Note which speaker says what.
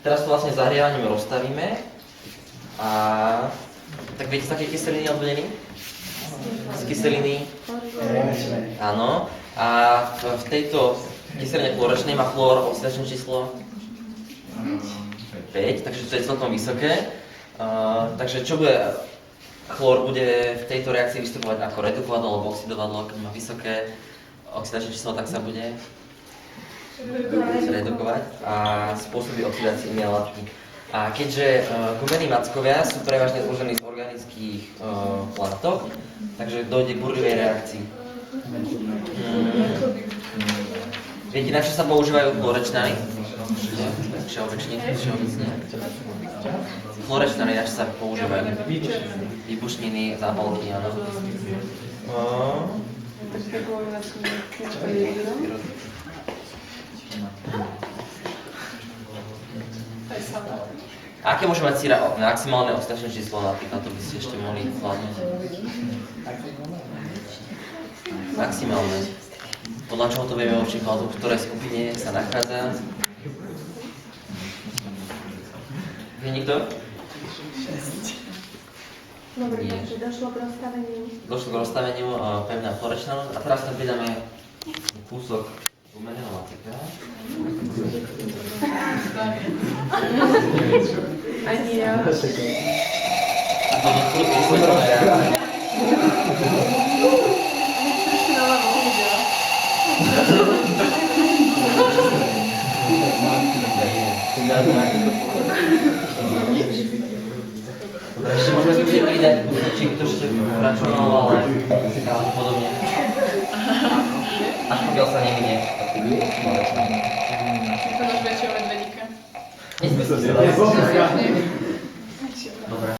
Speaker 1: Teraz to vlastne zahrievaním rozstavíme. A tak viete, z také kyseliny odvodený? Z kyseliny? Áno. A v tejto kyseline chlorečnej má chlór oxidačné číslo 5, takže to je celkom vysoké. Takže čo bude, chlór bude v tejto reakcii vystupovať ako redukovadlo alebo oxidovadlo, keď má vysoké oxidačné číslo, tak sa bude redukovať a spôsobí oxidácie iné látky. A keďže gumený mackovia sú prevažne zložení z organických látok, takže dojde k burlivej reakcii. Viete, na čo sa používajú chlorečnany? Všeobecne. Chlorečnany, na čo sa používajú? Výbušniny, zápalky, áno. Aké môže mať síra maximálne oxidačné číslo napríklad, to by ste ešte mohli zvládnuť? Maximálne. Podľa čoho to vieme napríklad, v ktorej skupine sa nachádza? Vie nikto?
Speaker 2: Dobre, takže došlo k rozstaveniu.
Speaker 1: Došlo k rozstaveniu pevného chlorečnanu a teraz tam pridáme kúsok gumeného maceka.
Speaker 2: Ani ja.
Speaker 1: A to je kľúčové reakcie. Dobre, ešte môžeme si pridať kúsočík, to ešte pracovalo, ale pravdepodobne. Až pokiaľ sa neminie.
Speaker 3: To máš väčšieho medvedíka.
Speaker 1: Dobre.